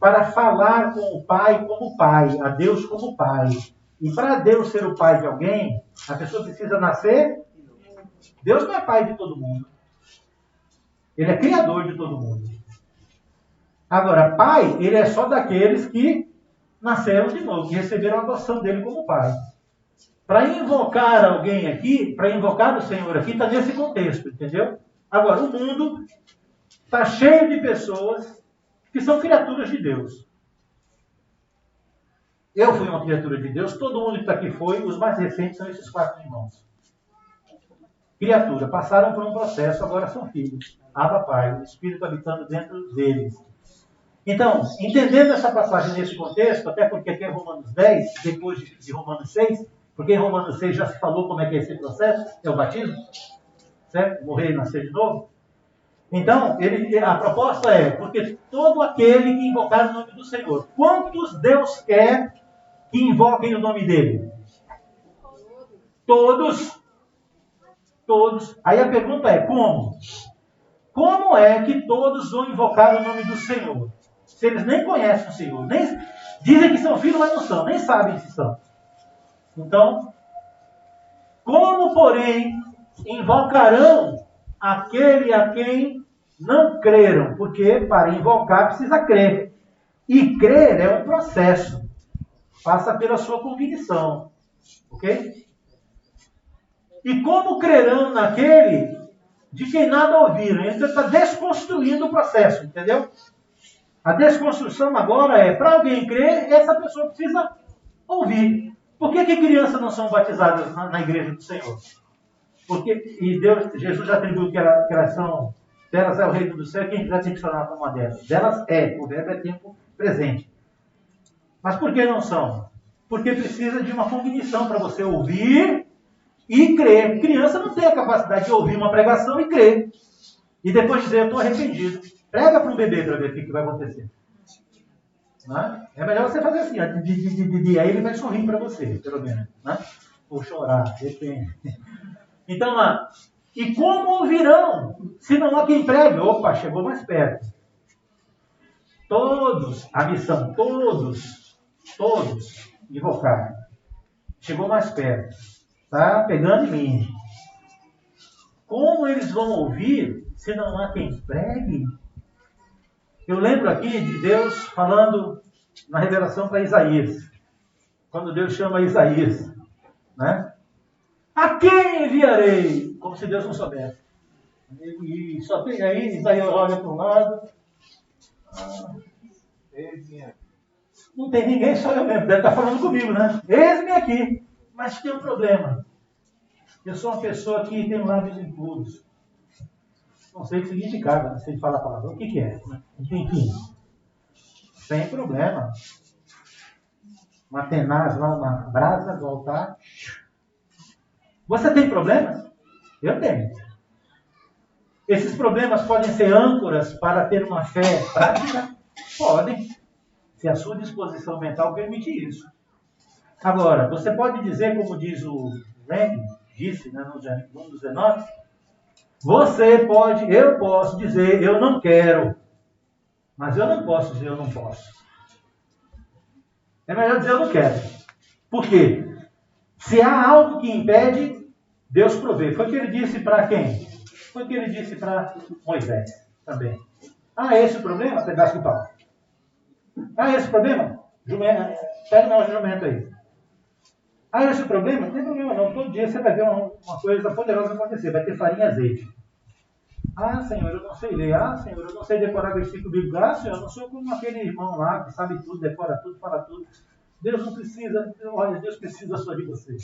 para falar com o Pai como Pai, a Deus como Pai. E para Deus ser o Pai de alguém, a pessoa precisa nascer. Deus não é Pai de todo mundo. Ele é Criador de todo mundo. Agora, pai, ele é só daqueles que nasceram de novo, que receberam a adoção dele como pai. Para invocar alguém aqui, para invocar o Senhor aqui, está nesse contexto, entendeu? Agora, o mundo está cheio de pessoas que são criaturas de Deus. Eu fui uma criatura de Deus, todo mundo que está aqui foi, os mais recentes são esses 4 irmãos. Criatura, passaram por um processo, agora são filhos. Abba Pai, o Espírito habitando dentro deles. Então, entendendo essa passagem nesse contexto, até porque aqui é Romanos 10, depois de Romanos 6, porque em Romanos 6 já se falou como é que é esse processo, é o batismo, certo? Morrer e nascer de novo. Então, a proposta é, porque todo aquele que invocar o nome do Senhor, quantos Deus quer que invoquem o nome dele? Todos. Todos. Aí a pergunta é, como? Como é que todos vão invocar o nome do Senhor? Se eles nem conhecem o Senhor, nem dizem que são filhos, mas não são, nem sabem se são. Então, como, porém, invocarão aquele a quem não creram? Porque para invocar precisa crer. E crer é um processo. Passa pela sua cognição. Ok? E como crerão naquele de quem nada ouviram? Então está desconstruindo o processo, entendeu? A desconstrução agora é, para alguém crer, essa pessoa precisa ouvir. Por que crianças não são batizadas na igreja do Senhor? Porque, Jesus já atribuiu que elas são, delas é o reino do céu, quem quiser tem que se tornar como uma delas. Delas é, o verbo é tempo presente. Mas por que não são? Porque precisa de uma cognição para você ouvir e crer. Criança não tem a capacidade de ouvir uma pregação e crer. E depois dizer, eu estou arrependido. Prega para um bebê para ver o que vai acontecer. Né? É melhor você fazer assim, aí ele vai sorrir para você, pelo menos. Né? Ou chorar, depende. Então, e como ouvirão, se não há quem pregue? Opa, chegou mais perto. Todos, a missão, todos invocar. Chegou mais perto. Está pegando em mim. Como eles vão ouvir se não há quem pregue? Eu lembro aqui de Deus falando na revelação para Isaías. Quando Deus chama Isaías. Né? A quem enviarei? Como se Deus não soubesse. E só tem aí, Isaías olha para um lado. Eis-me aqui. Não tem ninguém, só eu mesmo. Deve estar falando comigo, né? Eis-me aqui. Mas tem um problema. Eu sou uma pessoa que tem lábios impuros. Não sei o que significava, não sei falar a palavra. O que é? Enfim. Sem problema. Uma tenaz lá, uma brasa do altar. Você tem problemas? Eu tenho. Esses problemas podem ser âncoras para ter uma fé prática? Podem. Se a sua disposição mental permitir isso. Agora, você pode dizer, como diz o Randy, disse, né, no 19, eu posso dizer, eu não quero. Mas eu não posso dizer, eu não posso. É melhor dizer, eu não quero. Por quê? Se há algo que impede, Deus provê. Foi o que ele disse para quem? Foi o que ele disse para Moisés também. Esse é o problema? Pedaço de pau. Esse é o problema? Jumento, pega meu jumento aí. Esse é o problema? Não tem problema não. Todo dia você vai ver uma coisa poderosa acontecer. Vai ter farinha e azeite. Senhor, eu não sei ler. Senhor, eu não sei decorar versículo bíblico. Senhor, eu não sou como aquele irmão lá que sabe tudo, decora tudo, fala tudo. Deus não precisa, olha, Deus precisa só de você.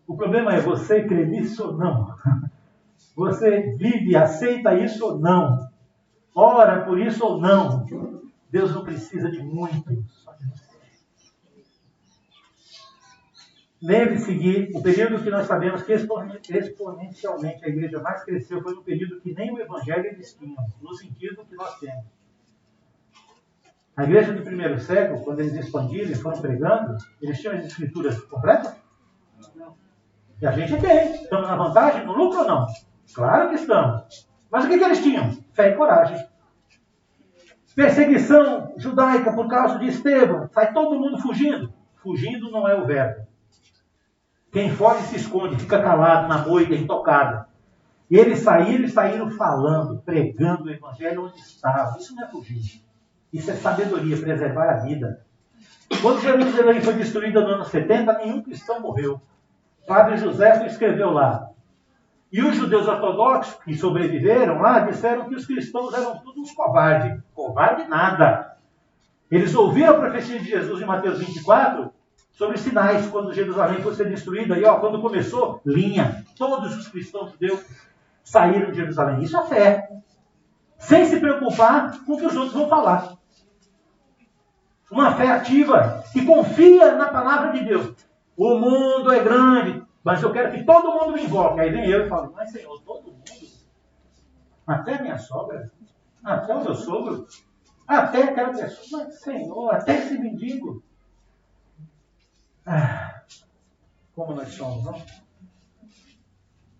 O problema é você crer nisso ou não. Você vive, aceita isso ou não. Ora por isso ou não. Deus não precisa de muito. Só de você. Lembre-se que o período que nós sabemos que exponencialmente a igreja mais cresceu foi no período que nem o evangelho eles tinham, no sentido que nós temos. A igreja do primeiro século, quando eles expandiram e foram pregando, eles tinham as escrituras completas? Não. E a gente tem. Estamos na vantagem, no lucro ou não? Claro que estamos. Mas o que eles tinham? Fé e coragem. Perseguição judaica por causa de Estevão. Sai todo mundo fugindo. Fugindo não é o verbo. Quem foge se esconde, fica calado na moita, intocado. E eles saíram falando, pregando o evangelho onde estavam. Isso não é fugir. Isso é sabedoria, preservar a vida. Quando Jerusalém foi destruída no ano 70, nenhum cristão morreu. O padre José escreveu lá. E os judeus ortodoxos que sobreviveram lá disseram que os cristãos eram todos uns covardes. Covarde nada. Eles ouviram a profecia de Jesus em Mateus 24 sobre sinais quando Jerusalém fosse ser destruída. E quando começou, linha. Todos os cristãos judeus saíram de Jerusalém. Isso é fé. Sem se preocupar com o que os outros vão falar. Uma fé ativa, que confia na palavra de Deus. O mundo é grande, mas eu quero que todo mundo me invoque. Aí vem eu e falo, mas Senhor, todo mundo? Até a minha sogra? Até o meu sogro? Até aquela pessoa? Mas Senhor, até esse mendigo? Como nós somos, não?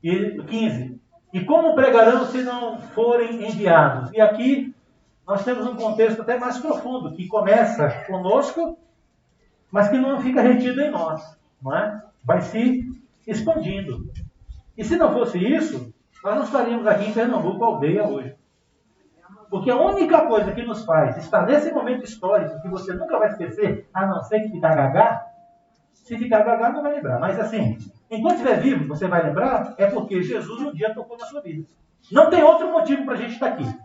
E 15. E como pregarão se não forem enviados? E aqui nós temos um contexto até mais profundo, que começa conosco, mas que não fica retido em nós. Não é? Vai se expandindo. E se não fosse isso, nós não estaríamos aqui em Pernambuco, aldeia, hoje. Porque a única coisa que nos faz estar nesse momento histórico, que você nunca vai esquecer, a não ser que ficar gagá, se ficar gagá não vai lembrar. Mas assim, enquanto estiver vivo, você vai lembrar, é porque Jesus um dia tocou na sua vida. Não tem outro motivo para a gente estar aqui.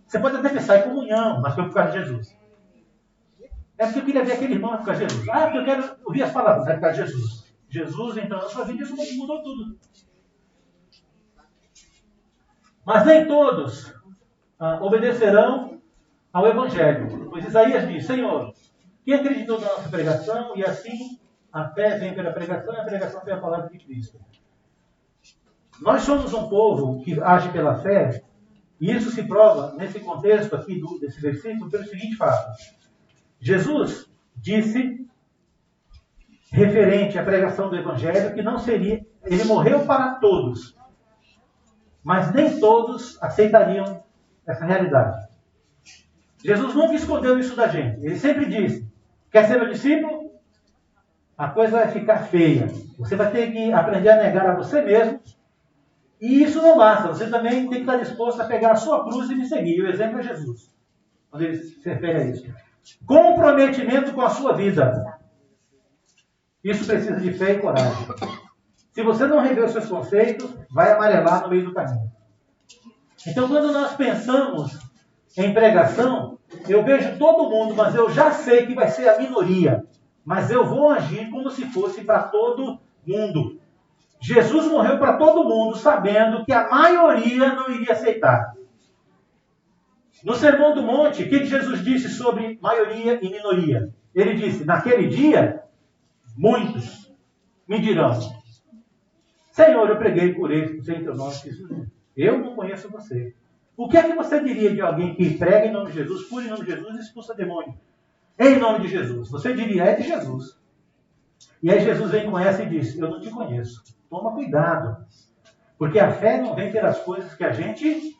Você pode até pensar em comunhão, mas foi por causa de Jesus. É porque eu queria ver aquele irmão por causa de Jesus. Porque eu quero ouvir as palavras, é por causa de Jesus. Jesus entrou na sua vida e isso mudou tudo. Mas nem todos obedecerão ao Evangelho. Pois Isaías diz, Senhor, quem acreditou na nossa pregação e assim a fé vem pela pregação e a pregação pela palavra de Cristo. Nós somos um povo que age pela fé e isso se prova nesse contexto aqui desse versículo pelo seguinte fato. Jesus disse, referente à pregação do Evangelho, que não seria, ele morreu para todos, mas nem todos aceitariam essa realidade. Jesus nunca escondeu isso da gente. Ele sempre disse, quer ser meu discípulo? A coisa vai ficar feia. Você vai ter que aprender a negar a você mesmo. E isso não basta. Você também tem que estar disposto a pegar a sua cruz e me seguir. E o exemplo é Jesus. Quando ele se refere a isso. Comprometimento com a sua vida. Isso precisa de fé e coragem. Se você não rever os seus conceitos, vai amarelar no meio do caminho. Então, quando nós pensamos em pregação, eu vejo todo mundo, mas eu já sei que vai ser a minoria. Mas eu vou agir como se fosse para todo mundo. Jesus morreu para todo mundo, sabendo que a maioria não iria aceitar. No Sermão do Monte, o que Jesus disse sobre maioria e minoria? Ele disse, naquele dia, muitos me dirão, Senhor, eu preguei por ele, sem teu nome, Jesus. Eu não conheço você. O que é que você diria de alguém que prega em nome de Jesus, cura em nome de Jesus e expulsa demônio? Em nome de Jesus. Você diria, é de Jesus. E aí Jesus vem com essa e diz, eu não te conheço. Toma cuidado. Porque a fé não vem pelas coisas que a gente...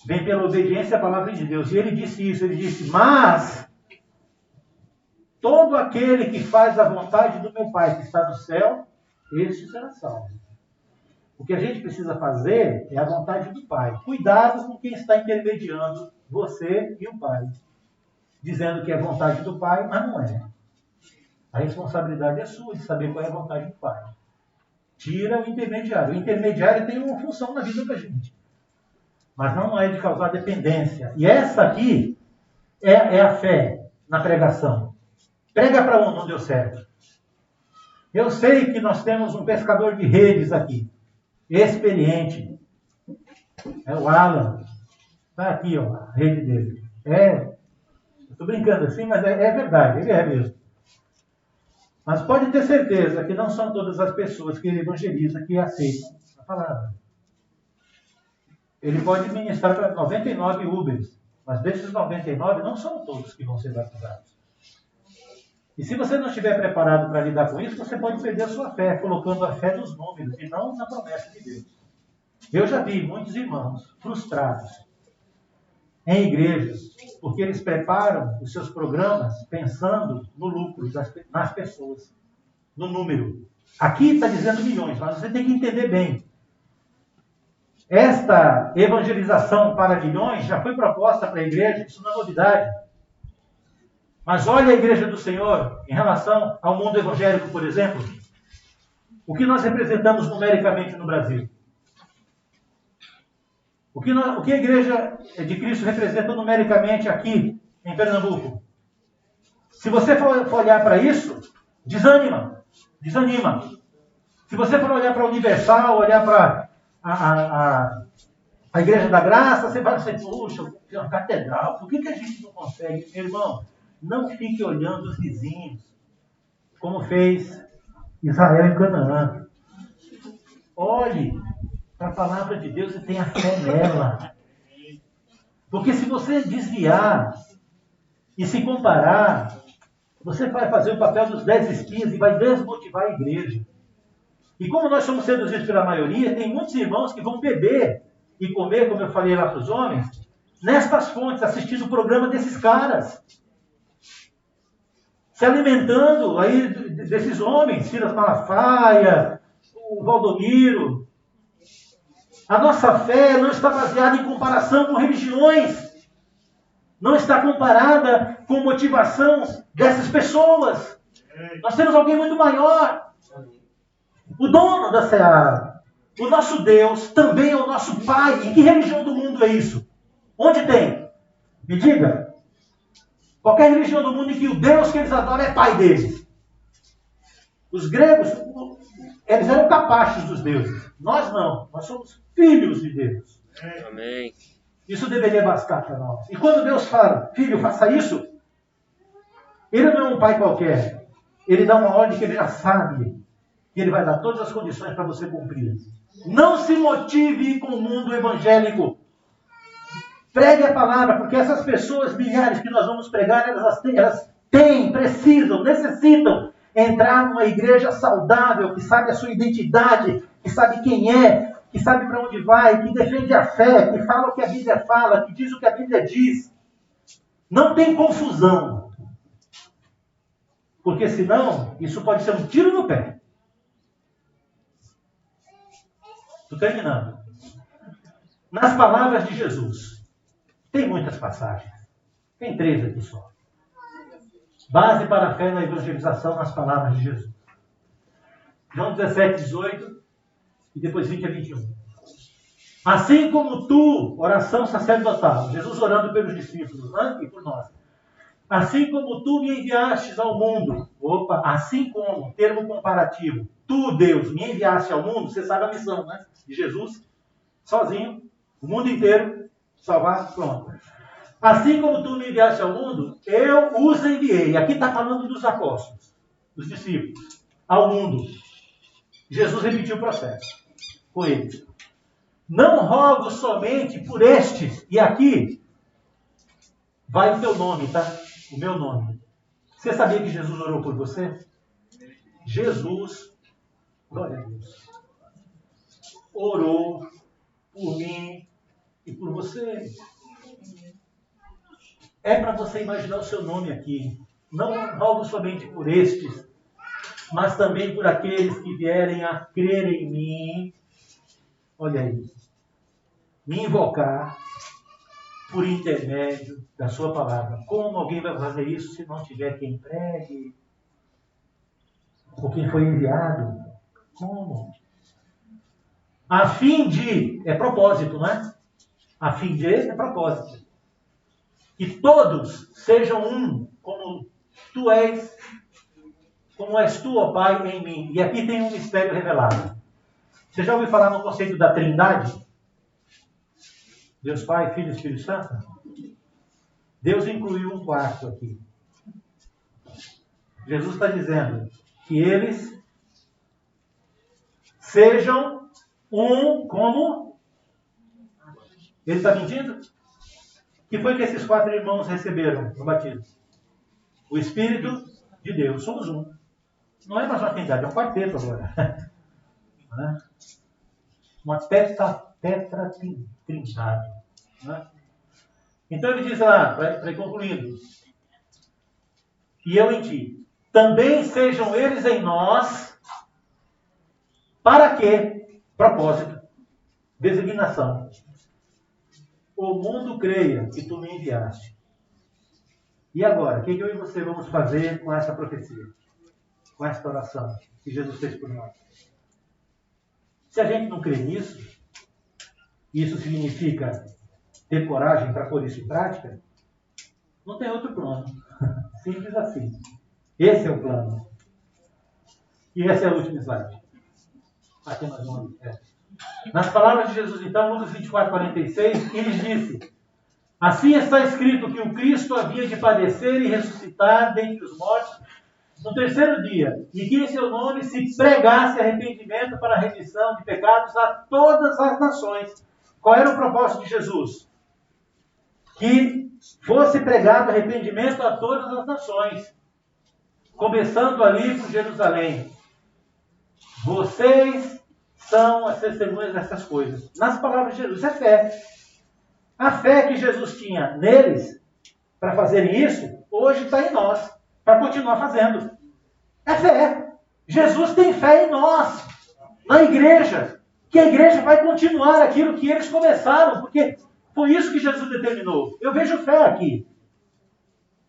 Vem pela obediência à palavra de Deus. E ele disse isso, ele disse, mas todo aquele que faz a vontade do meu Pai que está no céu, este será salvo. O que a gente precisa fazer é a vontade do Pai. Cuidado com quem está intermediando você e o Pai. Dizendo que é vontade do Pai, mas não é. A responsabilidade é sua de saber qual é a vontade do Pai. Tira o intermediário. O intermediário tem uma função na vida da gente. Mas não é de causar dependência. E essa aqui é a fé na pregação. Prega para onde não deu certo. Eu sei que nós temos um pescador de redes aqui. Experiente. É o Alan. Está aqui, ó, a rede dele. Estou brincando assim, mas é verdade. Ele é mesmo. Mas pode ter certeza que não são todas as pessoas que ele evangeliza que aceitam a palavra. Ele pode ministrar para 99 Ubers, mas desses 99 não são todos que vão ser batizados. E se você não estiver preparado para lidar com isso, você pode perder a sua fé, colocando a fé nos números e não na promessa de Deus. Eu já vi muitos irmãos frustrados em igrejas, porque eles preparam os seus programas pensando no lucro nas pessoas, no número. Aqui está dizendo milhões, mas você tem que entender bem. Esta evangelização para milhões já foi proposta para a igreja, isso não é novidade. Mas olha a igreja do Senhor em relação ao mundo evangélico, por exemplo. O que nós representamos numericamente no Brasil? O que a igreja de Cristo representa numericamente aqui em Pernambuco? Se você for olhar para isso, desanima. Se você for olhar para a Universal, olhar para a Igreja da Graça, você vai dizer, puxa, uma catedral, por que a gente não consegue? Meu irmão, não fique olhando os vizinhos, como fez Israel em Canaã. Olhe para a palavra de Deus e tenha fé nela. Porque se você desviar e se comparar, você vai fazer o papel dos 10 espias e vai desmotivar a igreja. E como nós somos seduzidos pela maioria, tem muitos irmãos que vão beber e comer, como eu falei lá para os homens, nestas fontes, assistindo o programa desses caras. Se alimentando aí desses homens, Silas Malafaia, o Valdomiro. A nossa fé não está baseada em comparação com religiões. Não está comparada com motivação dessas pessoas. Nós temos alguém muito maior. O dono da Seara, o nosso Deus, também é o nosso Pai. Em que religião do mundo é isso? Onde tem? Me diga. Qualquer religião do mundo em que o Deus que eles adoram é Pai deles. Os gregos, eles eram capachos dos deuses. Nós não. Nós somos filhos de Deus. Amém. Isso deveria bastar para nós. E quando Deus fala, filho, faça isso, Ele não é um pai qualquer. Ele dá uma ordem que Ele já sabe. E Ele vai dar todas as condições para você cumprir. Não se motive com o mundo evangélico. Pregue a palavra, porque essas pessoas, milhares que nós vamos pregar, elas precisam, necessitam entrar numa igreja saudável, que sabe a sua identidade, que sabe quem é, que sabe para onde vai, que defende a fé, que fala o que a Bíblia fala, que diz o que a Bíblia diz. Não tem confusão. Porque senão, isso pode ser um tiro no pé. Estou terminando. Nas palavras de Jesus. Tem muitas passagens. Tem 3 aqui só. Base para a fé na evangelização nas palavras de Jesus. João 17, 18 e depois 20 a 21. Assim como tu, oração sacerdotal, Jesus orando pelos discípulos, né? E por nós. Assim como tu me enviastes ao mundo, assim como, termo comparativo, tu, Deus, me enviaste ao mundo, você sabe a missão, né? De Jesus, sozinho, o mundo inteiro, salvar, pronto. Assim como tu me enviaste ao mundo, eu os enviei. Aqui está falando dos apóstolos, dos discípulos, ao mundo. Jesus repetiu o processo com eles. Não rogo somente por estes, e aqui vai o teu nome, tá? O meu nome. Você sabia que Jesus orou por você? Jesus, glória a Deus, orou por mim e por você. É para você imaginar o seu nome aqui. Não rogo somente por estes, mas também por aqueles que vierem a crer em mim. Olha aí. Me invocar por intermédio da sua palavra. Como alguém vai fazer isso se não tiver quem pregue? Ou quem foi enviado? Como? A fim de... É propósito, não é? A fim de é propósito. Que todos sejam um, como tu és, como és tu, ó Pai, em mim. E aqui tem um mistério revelado. Você já ouviu falar no conceito da Trindade? Deus Pai, Filho e Espírito Santo? Deus incluiu um quarto aqui. Jesus está dizendo que eles sejam um como... Ele está mentindo? O que foi que esses 4 irmãos receberam no batismo? O Espírito de Deus. Somos um. Não é mais uma trindade, é um quarteto agora. Uma tetra-trindade. Então ele diz lá, para ir concluindo, e eu em ti, também sejam eles em nós, para quê? Propósito. Designação. O mundo creia que tu me enviaste. E agora, o que eu e você vamos fazer com essa profecia? Com essa oração que Jesus fez por nós? Se a gente não crê nisso, isso significa ter coragem para pôr isso em prática, não tem outro plano. Simples assim. Esse é o plano. E esse é o último slide. Aqui nós vamos. Nas palavras de Jesus, então, Lucas 24, 46, ele disse: assim está escrito que o Cristo havia de padecer e ressuscitar dentre os mortos no terceiro dia, e que em seu nome se pregasse arrependimento para a remissão de pecados a todas as nações. Qual era o propósito de Jesus? Que fosse pregado arrependimento a todas as nações, começando ali por Jerusalém. Vocês são as testemunhas dessas coisas. Nas palavras de Jesus, é fé. A fé que Jesus tinha neles, para fazerem isso, hoje está em nós, para continuar fazendo. É fé. Jesus tem fé em nós, na igreja, que a igreja vai continuar aquilo que eles começaram, porque foi isso que Jesus determinou. Eu vejo fé aqui.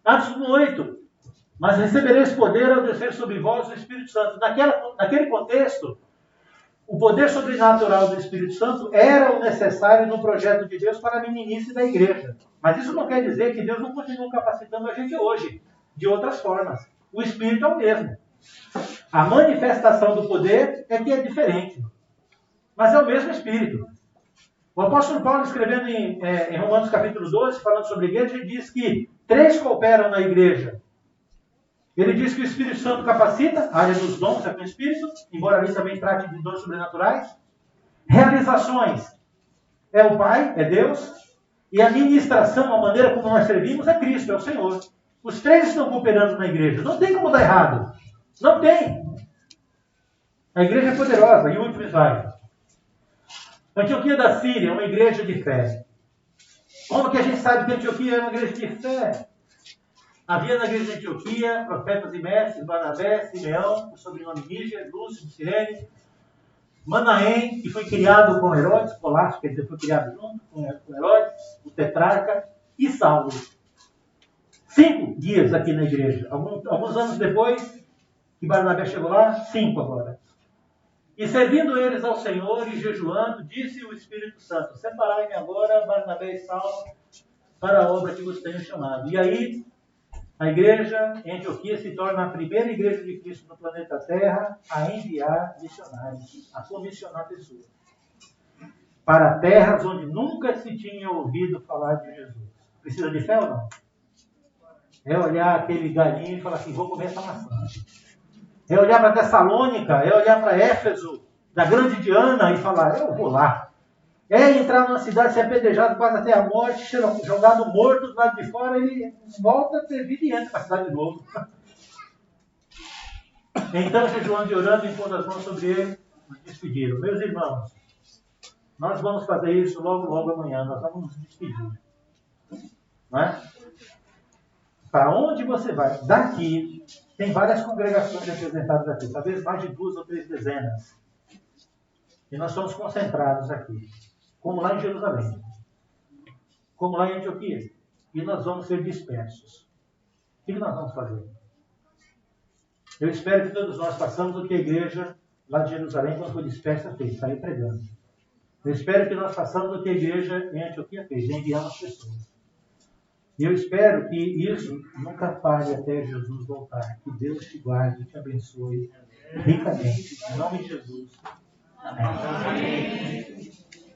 Atos 1:8. Mas recebereis poder ao descer sobre vós o Espírito Santo. Naquele contexto, o poder sobrenatural do Espírito Santo era o necessário no projeto de Deus para a meninice da igreja. Mas isso não quer dizer que Deus não continua capacitando a gente hoje, de outras formas. O Espírito é o mesmo. A manifestação do poder é que é diferente. Mas é o mesmo Espírito. O apóstolo Paulo, escrevendo em Romanos capítulo 12, falando sobre a igreja, ele diz que 3 cooperam na igreja. Ele diz que o Espírito Santo capacita, a área dos dons é com o Espírito, embora ali também trate de dons sobrenaturais. Realizações é o Pai, é Deus. E a ministração, a maneira como nós servimos, é Cristo, é o Senhor. Os 3 estão cooperando na igreja. Não tem como dar errado. Não tem. A igreja é poderosa. E o último slide. Antioquia da Síria é uma igreja de fé. Como que a gente sabe que Antioquia é uma igreja de fé? Havia na igreja de Antioquia profetas e mestres, Barnabé, Simeão, o sobrenome Níger, Lúcio, Cirene, Manaém, que foi criado com Herodes, Colácio, que ele foi criado junto com Herodes, o tetrarca, e Saulo. 5 dias aqui na igreja. Alguns anos depois que Barnabé chegou lá, 5 agora. E servindo eles ao Senhor e jejuando, disse o Espírito Santo: separai-me agora, Barnabé e Saulo, para a obra que vos tenho chamado. E aí, a igreja em Antioquia se torna a primeira igreja de Cristo no planeta Terra a enviar missionários, a comissionar pessoas para terras onde nunca se tinha ouvido falar de Jesus. Precisa de fé ou não? É olhar aquele galinho e falar assim: vou comer essa maçã. É olhar para Tessalônica, é olhar para Éfeso, da grande Diana e falar: eu vou lá. É entrar numa cidade, ser apedrejado quase até a morte, jogado morto do lado de fora, ele volta a ter vida e entra para a cidade de novo. Então, jejuando e orando, impondo as mãos sobre ele, nos despediram. Meus irmãos, nós vamos fazer isso logo amanhã, nós vamos nos despedir. Não é? Para onde você vai? Daqui, tem várias congregações representadas aqui, talvez mais de 2 ou 3 dezenas. E nós somos concentrados aqui. Como lá em Jerusalém, como lá em Antioquia. E nós vamos ser dispersos. O que nós vamos fazer? Eu espero que todos nós façamos o que a igreja lá de Jerusalém, quando foi dispersa, fez, sair pregando. Eu espero que nós façamos o que a igreja em Antioquia fez, enviar as pessoas. E eu espero que isso nunca pare até Jesus voltar. Que Deus te guarde e te abençoe ricamente. Em nome de Jesus. Amém.